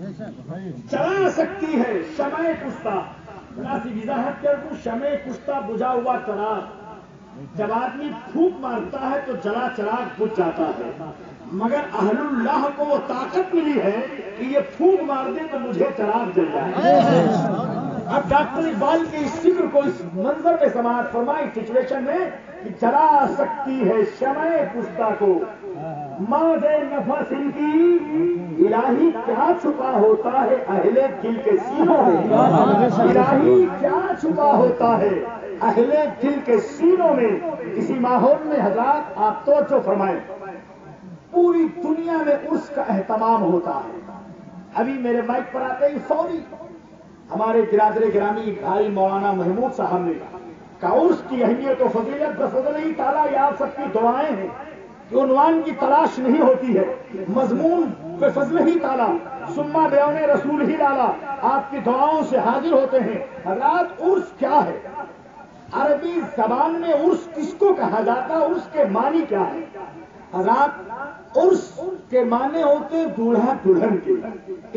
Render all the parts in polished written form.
چلا سکتی ہے شمع کشتہ. ذرا سی وضاحت کر دوں، شمع کشتہ بجھا ہوا چراغ. جب آدمی پھونک مارتا ہے تو جلا چراغ بجھ جاتا ہے، مگر اہل اللہ کو وہ طاقت ملی ہے کہ یہ پھونک مار دے تو مجھے چراغ جل جائے. اب ڈاکٹر اقبال کے اس فکر کو اس منظر میں سماعت فرمائی سچویشن میں کہ جلا سکتی ہے شمع کشتہ کو ماذ نفس ان کی، الہی کیا چھپا ہوتا ہے اہل دل کے سینوں میں. الہی کیا چھپا ہوتا ہے اہل دل کے سینوں میں. اسی ماحول میں حضرات آپ توجہ فرمائیں، پوری دنیا میں عرس کا اہتمام ہوتا ہے. ابھی میرے مائک پر آتے ہی فوری ہمارے برادر گرامی بھائی مولانا محمود صاحب نے کہا عرس کی اہمیت و فضیلت بفضل ہی تعالیٰ یہ آپ سب کی دعائیں ہیں کہ عنوان کی تلاش نہیں ہوتی ہے، مضمون پہ فضل ہی تعالیٰ سما بیان رسول ہی لالا آپ کی دعاؤں سے حاضر ہوتے ہیں. حضرات عرس کیا ہے؟ عربی زبان میں عرس کس کو کہا جاتا ہے؟ عرس کے معنی کیا ہے؟ حضرات عرس کے معنی ہوتے دولہا دلہن کے،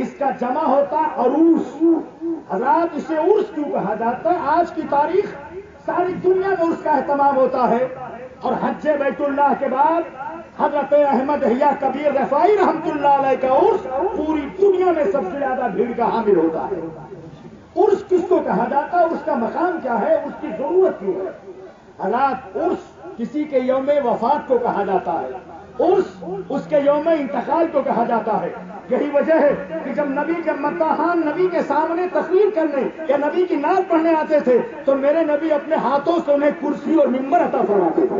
اس کا جمع ہوتا عروس. حضرات اسے عرس کیوں کہا جاتا ہے؟ آج کی تاریخ ساری دنیا میں عرس کا اہتمام ہوتا ہے، اور حج بیت اللہ کے بعد حضرت احمد حیا کبیر رفاعی رحمت اللہ علیہ کا عرس پوری دنیا میں سب سے زیادہ بھیڑ کا حامل ہوتا ہے. عرس کس کو کہا جاتا ہے؟ اس کا مقام کیا ہے؟ اس کی ضرورت کیوں ہے؟ حضرات عرس کسی کے یوم وفات کو کہا جاتا ہے، عرس اس کے یوم انتقال کو کہا جاتا ہے. یہی وجہ ہے کہ جب نبی کے مداحان نبی کے سامنے تقریر کرنے یا نبی کی نعت پڑھنے آتے تھے تو میرے نبی اپنے ہاتھوں سے انہیں کرسی اور منبر عطا فرماتے تھے.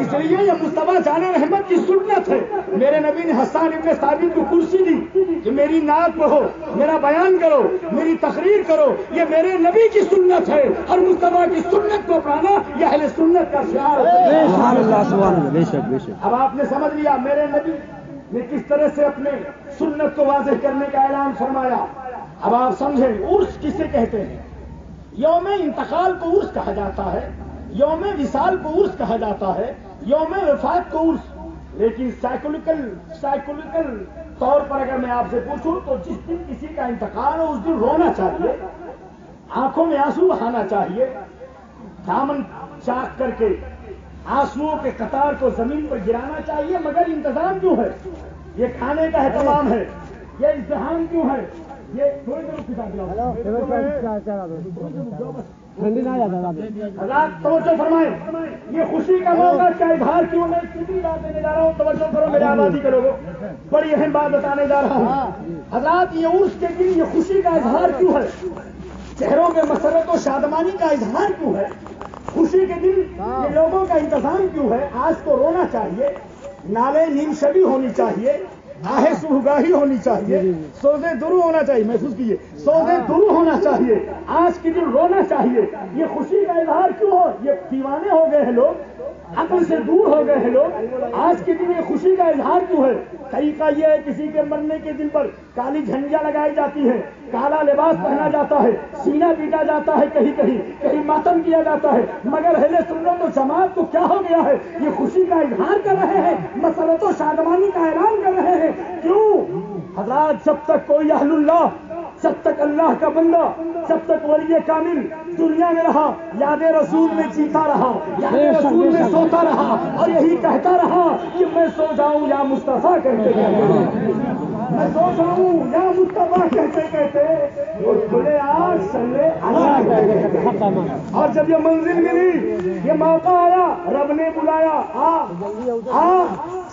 اس لیے یہ مصطفیٰ جان رحمت کی سنت ہے. میرے نبی نے حسان ابن ثابت کو کرسی دی کہ میری نعت پڑھو، میرا بیان کرو، میری تقریر کرو. یہ میرے نبی کی سنت ہے، اور مصطفیٰ کی سنت کو اپنانا یہ اہل سنت کا شعار ہے. اب آپ نے سمجھ لیا میرے نبی نے کس طرح سے اپنے سنت کو واضح کرنے کا اعلان فرمایا. اب آپ سمجھیں عرس کسے کہتے ہیں؟ یوم انتقال کو عرس کہا جاتا ہے، یوم وصال کو عرس کہا جاتا ہے، یوم وفات کو عرس. لیکن سائیکولوجیکل طور پر اگر میں آپ سے پوچھوں تو جس دن کسی کا انتقال ہو اس دن رونا چاہیے، آنکھوں میں آنسو بہانا چاہیے، دامن چاک کر کے آنسوؤں کے قطار کو زمین پر گرانا چاہیے. مگر انتظام کیوں ہے؟ یہ کھانے کا اہتمام ہے، یہ ازدحام کیوں ہے؟ یہ حضرات توجہ فرمائیں، یہ خوشی کا موقع کا اظہار کیوں؟ میں کتنی بات دینے جا رہا ہوں، توجہ کرو میرے آبادی کے لوگوں، بڑی اہم بات بتانے جا رہا ہوں. حضرات یہ عرس کے دن یہ خوشی کا اظہار کیوں ہے؟ چہروں پہ مسرت و شادمانی کا اظہار کیوں ہے؟ خوشی کے دن یہ لوگوں کا انتظام کیوں ہے؟ آج تو رونا چاہیے، نالے نیم شبی ہونی چاہیے، آہ سوگاہی ہونی چاہیے، سوزے درو ہونا چاہیے. محفوظ کیجیے، سوزے درو ہونا چاہیے. آج کے دن رونا چاہیے. یہ خوشی کا اظہار کیوں ہو؟ یہ دیوانے ہو گئے ہیں لوگ، عقل سے دور ہو گئے ہیں لوگ. آج کے دن یہ خوشی کا اظہار کیوں ہے؟ طریقہ یہ ہے کسی کے مرنے کے دن پر کالی جھنڈیاں لگائی جاتی ہیں، کالا لباس پہنا جاتا ہے، سینہ پیٹا جاتا ہے، کہیں کہیں کہیں ماتم کیا جاتا ہے. مگر اہل سنت و جماعت کو کیا ہو گیا ہے؟ یہ خوشی کا اظہار کر رہے ہیں، مسرت و شادمانی کا اعلان کر رہے ہیں. کیوں؟ حضرات جب تک کوئی اہل اللہ، جب تک اللہ کا بندہ، جب تک ولی کامل دنیا میں رہا، یاد رسول میں جیتا رہا، یاد رسول میں سوتا رہا، اور یہی کہتا رہا کہ میں سو جاؤں یا مصطفیٰ کہتے کہتے، میں سو جاؤں یا مصطفیٰ کہتے کہتے، اور کھلے آج سلے اللہ کہتے کہتے. اور جب یہ منزل ملی، یہ موقع آیا، رب نے بلایا، آ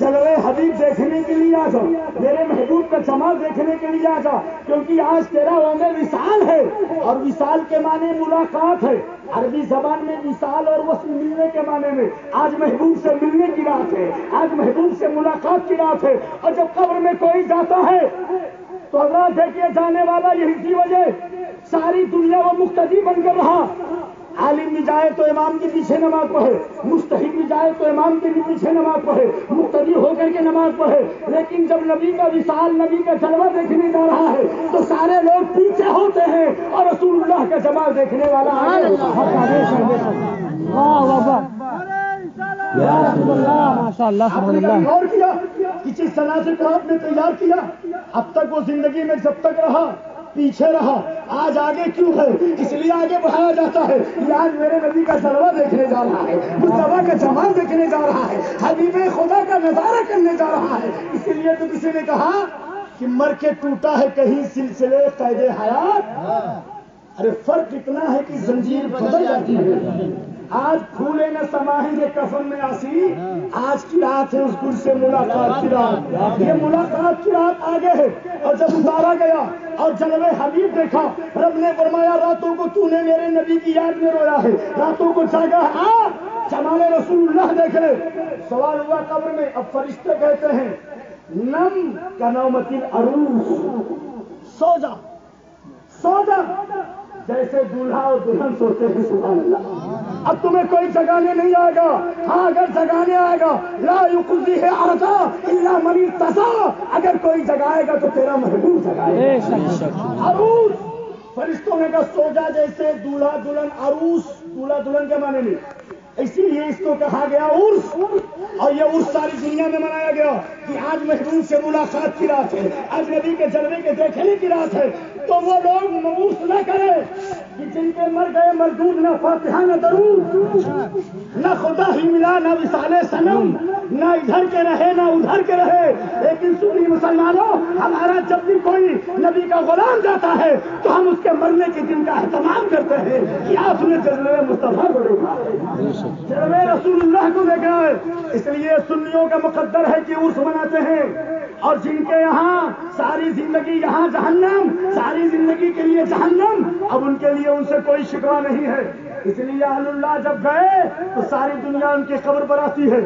جلوے حبیب دیکھنے کے لیے آ جا، میرے محبوب کا جمال دیکھنے کے لیے آ جا، کیونکہ آج تیرا یوم وصال ہے. اور وصال کے معنی ملاقات ہے. عربی زبان میں وصال اور وصل ملنے کے معنی میں. آج محبوب سے ملنے کی رات ہے، آج محبوب سے ملاقات کی رات ہے. اور جب قبر میں کوئی جاتا ہے تو حضرات دیکھیے جانے والا یہی کی وجہ ساری دنیا وہ مقتدی بن کر رہا. عالم بھی جائے تو امام کے پیچھے نماز پڑھے، مجتہد بھی جائے تو امام کے بھی پیچھے نماز پڑھے، مقتدی ہو کر کے نماز پڑھے. لیکن جب نبی کا وصال، نبی کا جلوہ دیکھنے جا رہا ہے تو سارے لوگ پیچھے ہوتے ہیں اور رسول اللہ کا جمال دیکھنے والا آگے ہوتا ہے. غور کیا کسی جنازے کو آپ نے تیار کیا؟ اب تک وہ زندگی میں جب تک رہا پیچھے رہا، آج آگے کیوں ہے؟ اس لیے آگے بڑھایا جاتا ہے کہ آج میرے نبی کا جلوہ دیکھنے جا رہا ہے، مصطفیٰ کا جمال دیکھنے جا رہا ہے، حبیب خدا کا نظارہ کرنے جا رہا ہے۔ اسی لیے تو کسی نے کہا کہ مر کے ٹوٹا ہے کہیں سلسلے قید حیات، ارے فرق اتنا ہے کہ زنجیر بدل جاتی ہے۔ آج پھولے نہ سمائیں گے کفن میں آسی، آج کی رات ہے اس گل سے ملاقات کی رات، یہ ملاقات کی رات آگے ہے۔ اور جب اتارا گیا اور جلوے حبیب دیکھا، رب نے فرمایا راتوں کو تو نے میرے نبی کی یاد میں رویا ہے، راتوں کو جاگا ہے، آ جمال رسول اللہ دیکھ لے۔ سوال ہوا قبر میں، اب فرشتے کہتے ہیں نم کا نومت العروس، سو جا سو جا جیسے دولہا اور دلہن سوتے ہیں۔ سبحان اللہ، اب تمہیں کوئی جگانے نہیں آئے گا، ہاں اگر جگانے آئے گا لا یقضیہ عرضا الا من ارتضی، اگر کوئی جگائے گا تو تیرا محبوب جگائے گا۔ عروس، فرشتوں نے کہا سو جا جیسے دولہا دلہن، عروس دولہا دلہن کے معنی میں، اسی لیے اس کو کہا گیا عرس، اور یہ عرس ساری دنیا میں منایا گیا کہ آج محبوب سے ملاقات کی رات ہے، آج نبی کے جلوے کے دیکھنے کی رات ہے۔ تو وہ لوگ مبوس نہ کرے کہ جن کے مر گئے مردود، نہ فاتحہ نہ درود، نہ خدا ہی ملا نہ وصال صنم، نہ ادھر کے رہے نہ ادھر کے رہے۔ لیکن سنی مسلمانوں، ہمارا جب بھی کوئی نبی کا غلام جاتا ہے تو ہم اس کے مرنے کے دن کا اہتمام کرتے ہیں کہ آپ نے جلوے مصطفیٰ کو دیکھا ہے، جلوے رسول اللہ کو دیکھا ہے۔ اس لیے سنیوں کا مقدر ہے کہ عرس مناتے ہیں، اور جن کے یہاں ساری زندگی یہاں جہنم، ساری زندگی کے لیے جہنم، اب ان کے لیے ان سے کوئی شکوہ نہیں ہے۔ اس لیے اہل اللہ جب گئے تو ساری دنیا ان کی قبر پر آتی ہے،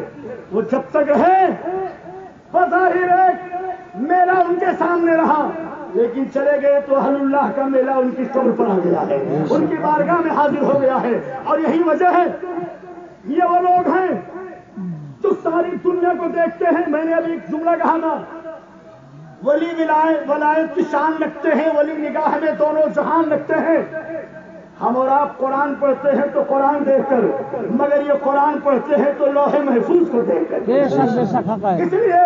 وہ جب تک رہے بظاہر ایک میلہ ان کے سامنے رہا، لیکن چلے گئے تو اہل اللہ کا میلہ ان کی قبر پر آ گیا ہے، ان کی بارگاہ میں حاضر ہو گیا ہے۔ اور یہی وجہ ہے، یہ وہ لوگ ہیں جو ساری دنیا کو دیکھتے ہیں۔ میں نے ابھی ایک جملہ کہا تھا، ولی ولایت کی شان رکھتے ہیں، ولی نگاہ میں دونوں جہان رکھتے ہیں۔ ہم اور آپ قرآن پڑھتے ہیں تو قرآن دیکھ کر، مگر یہ قرآن پڑھتے ہیں تو لوح محفوظ کو دیکھ کر۔ اس لیے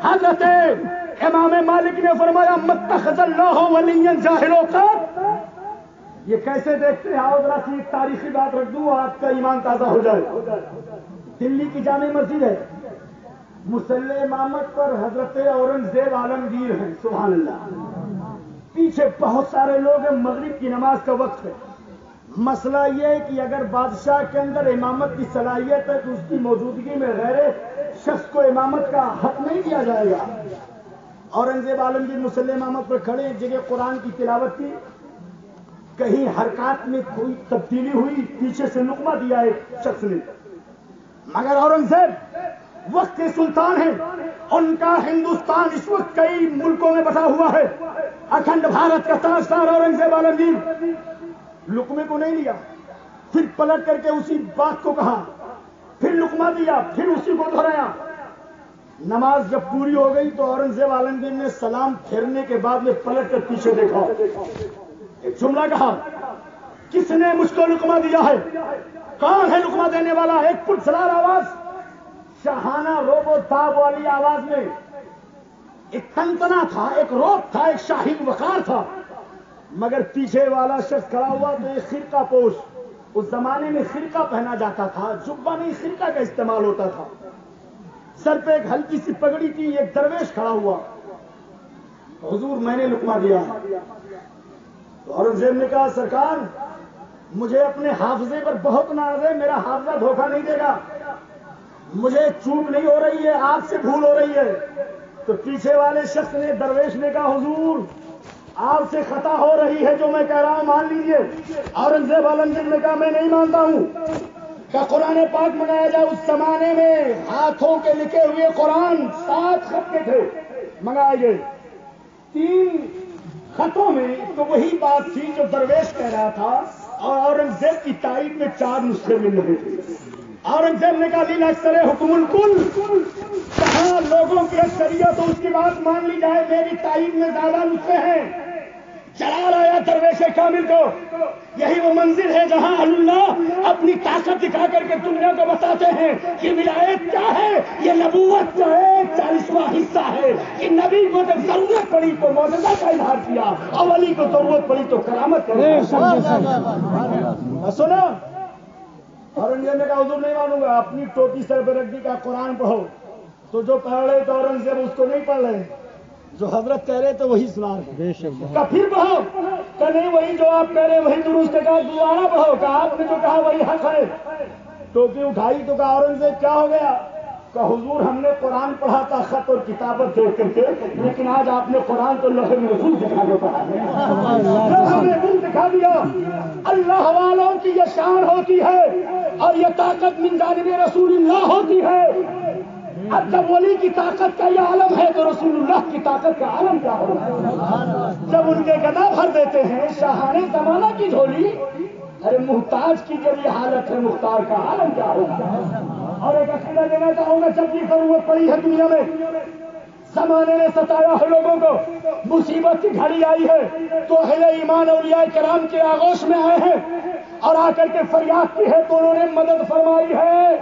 حضرت امام مالک نے فرمایا متخذ اللہ ولیا جاہل قط، یہ کیسے دیکھتے ہیں؟ آؤ ذرا سی ایک تاریخی بات رکھ دوں، آپ کا ایمان تازہ ہو جائے۔ دلی کی جامع مسجد ہے، مصلی امامت پر حضرت اورنگزیب عالمگیر ہیں، سبحان اللہ۔ پیچھے بہت سارے لوگ ہیں، مغرب کی نماز کا وقت ہے۔ مسئلہ یہ ہے کہ اگر بادشاہ کے اندر امامت کی صلاحیت ہے تو اس کی موجودگی میں غیر شخص کو امامت کا حق نہیں دیا جائے گا۔ اورنگزیب عالمگیر مصلی امامت پر کھڑے، ایک جگہ قرآن کی تلاوت کی، کہیں حرکات میں کوئی تبدیلی ہوئی، پیچھے سے لقمہ دیا ایک شخص نے، مگر اورنگزیب وقت کے سلطان ہیں، ان کا ہندوستان اس وقت کئی ملکوں میں بٹا ہوا ہے، اکھنڈ بھارت کا تاجدار اورنگزیب عالمگیر لقمے کو نہیں لیا، پھر پلٹ کر کے اسی بات کو کہا، پھر لقمہ دیا، پھر اسی کو دہرایا۔ نماز جب پوری ہو گئی تو اورنگزیب عالمگیر نے سلام پھیرنے کے بعد میں پلٹ کر پیچھے دیکھا، ایک جملہ کہا، کس نے مجھ کو لقمہ دیا ہے؟ کون ہے لقمہ دینے والا؟ ایک پرسرار آواز، شاہانہ روب و تاب والی آواز میں ایک تنتنا تھا، ایک روب تھا، ایک شاہی وقار تھا، مگر پیچھے والا شخص کھڑا ہوا تو ایک خرقہ پوش، اس زمانے میں خرقہ پہنا جاتا تھا، جبہ نہیں خرقہ کا استعمال ہوتا تھا، سر پہ ایک ہلکی سی پگڑی تھی، ایک درویش کھڑا ہوا، حضور میں نے لقمہ دیا۔ تو اورنگزیب نے کہا سرکار مجھے اپنے حافظے پر بہت ناز ہے، میرا حافظہ دھوکہ نہیں دے گا، مجھے چوک نہیں ہو رہی ہے، آپ سے بھول ہو رہی ہے۔ تو پیچھے والے شخص نے، درویش نے کہا حضور آپ سے خطا ہو رہی ہے، جو میں کہہ رہا ہوں مان لیجیے۔ اورنگزیب عالمگیر نے کہا میں نہیں مانتا ہوں، کہ قرآن پاک منایا جائے۔ اس زمانے میں ہاتھوں کے لکھے ہوئے قرآن 7 خط کے تھے، منگائے گئے 3 خطوں میں تو وہی بات تھی جو درویش کہہ رہا تھا، اور اورنگزیب کی تائید میں 4 نسخے مل رہے تھے۔ اورنگزیب نے کہا لیل اکثر حکم الکل، کہاں لوگوں کی اکثریت تو اس کی بات مان لی جائے، میری تائید میں زیادہ نسخے ہیں، جلال آیا درویش کامل کو. یہی وہ منزل ہے جہاں اللہ اپنی طاقت دکھا کر کے دنیا کو بتاتے ہیں کہ ولایت کیا ہے. یہ نبوت کا ایک 40واں حصہ ہے کہ نبی کو جب ضرورت پڑی تو معجزہ کا اظہار کیا اور ولی کو ضرورت پڑی تو کرامت سنا. اور انڈیا نے کہا حضور نہیں مانوں گا. اپنی ٹوپی سر پہ رکھ دی کا قرآن پڑھو تو جو پڑھ رہے تو اورنگزیب اس کو نہیں پڑھ رہے, جو حضرت کہہ رہے تو وہی سنا رہے. کا پھر پڑھو کہ نہیں وہی جو آپ کہہ رہے وہی درست ہے. کہا دوبارہ پڑھو کہ آپ نے جو کہا وہی حق ہے. ٹوپی اٹھائی تو کہا اورنگزیب کیا ہو گیا. کہ حضور ہم نے قرآن پڑھا تھا خط اور کتابت دیکھ کر کے, لیکن آج آپ نے قرآن تو لوہے محفوظ دکھا دیا لوہے محفوظ دکھا دیا. اللہ والوں کی یہ شان ہوتی ہے اور یہ طاقت من جانب رسول اللہ ہوتی ہے. اب جب ولی کی طاقت کا یہ عالم ہے تو رسول اللہ کی طاقت کا عالم کیا ہوگا. جب ان کے گدا بھر دیتے ہیں شاہانہ زمانہ کی جھولی, ارے محتاج کی جب یہ حالت ہے مختار کا عالم کیا ہوگا. اور ایک عقیدہ دینا چاہوں گا, جب یہ ضرورت پڑی ہے دنیا میں, زمانے نے ستایا ہے لوگوں کو, مصیبت کی گھڑی آئی ہے تو اہل ایمان اولیاء کرام کے آغوش میں آئے ہیں اور آ کر کے فریاد کی ہے تو انہوں نے مدد فرمائی ہے.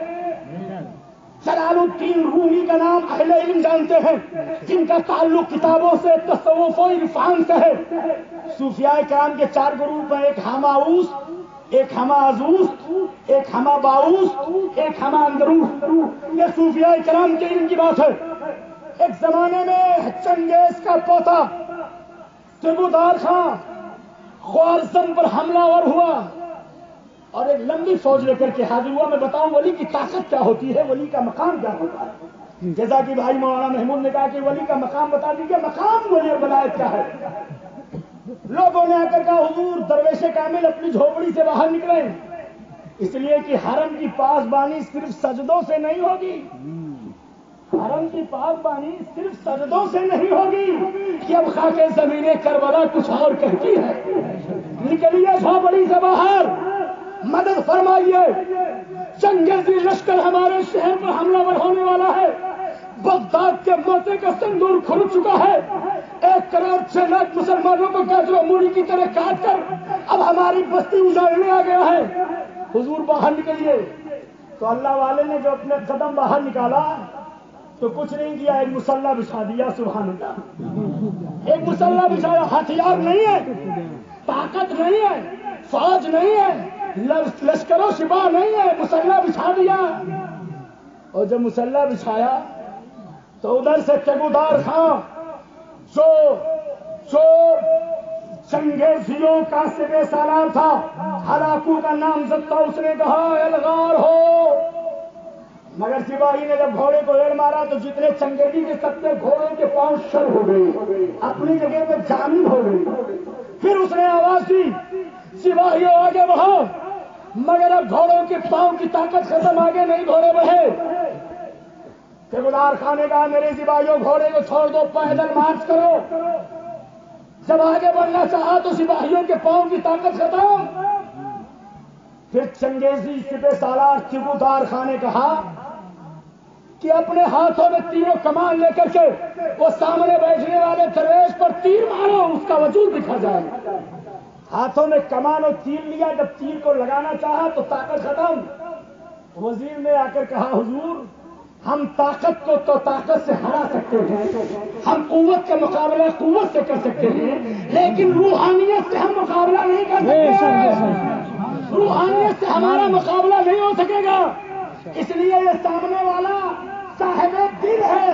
جلال الدین رومی کا نام اہل علم جانتے ہیں جن کا تعلق کتابوں سے تصوف و عرفان سے ہے. صوفیاء کرام کے 4 گروپ ہیں, ایک ہماؤس, ایک ہما ازوس, ایک ہما باؤس, ایک ہما اندروس. یہ صوفیاء کرام کے علم کی بات ہے. ایک زمانے میں چنگیز کا پوتا تیمودار خان خوارزم پر حملہ ور ہوا اور ایک لمبی فوج لے کر کے حاضر ہوا. میں بتاؤں ولی کی طاقت کیا ہوتی ہے, ولی کا مقام کیا ہوتا ہے. جیسا کہ بھائی مولانا محمود نے کہا کہ ولی کا مقام بتا دیجیے, مقام ولی اور ولایت کیا ہے. لوگوں نے آ کر کہا حضور درویش کامل اپنی جھوپڑی سے باہر نکلے, اس لیے کہ حرم کی پاسبانی صرف سجدوں سے نہیں ہوگی. حرم کی پاسبانی صرف سجدوں سے نہیں ہوگی کہ اب خاک زمین کربلا کچھ اور کہتی ہے. نکلیے جھوپڑی سے باہر, مدد فرمائیے. چنگیزی لشکر ہمارے شہر پر حملہ ور ہونے والا ہے. بغداد کے موتے کا سندور کھل چکا ہے. 1 کروڑ 6 لاکھ مسلمانوں کو گاجر مولی کی طرح کاٹ کر اب ہماری بستی اجاڑنے آ گیا ہے. حضور باہر نکلیے. تو اللہ والے نے جو اپنے قدم باہر نکالا تو کچھ نہیں کیا, ایک مسلح بچھا دیا. سبحان اللہ, ایک مسلح بچھایا. ہتھیار نہیں ہے, طاقت نہیں ہے, فوج نہیں ہے, لشکر و سپاہ نہیں ہے, مسلح بچھا دیا. اور جب مسلح بچھایا تو ادھر سے تیمودار خان جو چنگیزیوں کا سپہ سالار تھا, ہلاکو کا نام زد تھا, اس نے کہا الغار ہو. مگر سپاہی نے جب گھوڑے کو ایڑ مارا تو جتنے چنگیزی کے سکتے گھوڑوں کے پاؤں شر ہو گئے, اپنی جگہ پہ جامد ہو گئی. پھر اس نے آواز دی سپاہیوں آگے بڑھو, مگر اب گھوڑوں کے پاؤں کی طاقت ختم, آگے نہیں گھوڑے بڑھے. تیمودار خان نے کہا میرے سپاہیوں گھوڑے کو چھوڑ دو, پیدل مارچ کرو. جب آگے بڑھنا چاہا تو سپاہیوں کے پاؤں کی طاقت ختم. پھر چنگیزی سپہ سالار تیمودار خان نے کہا کہ اپنے ہاتھوں میں تیر و کمان لے کر کے وہ سامنے بیٹھنے والے درویش پر تیر مارو, اس کا وجود دکھا جائے. ہاتھوں میں کمان اور تیر لیا, جب تیر کو لگانا چاہا تو طاقت ختم. وزیر نے آ کر کہا حضور ہم طاقت کو تو طاقت سے ہرا سکتے ہیں, ہم قوت کا مقابلہ قوت سے کر سکتے ہیں, لیکن روحانیت سے ہم مقابلہ نہیں کر سکتے. روحانیت سے ہمارا مقابلہ نہیں ہو سکے گا. اس لیے یہ سامنے والا صاحب دل ہے.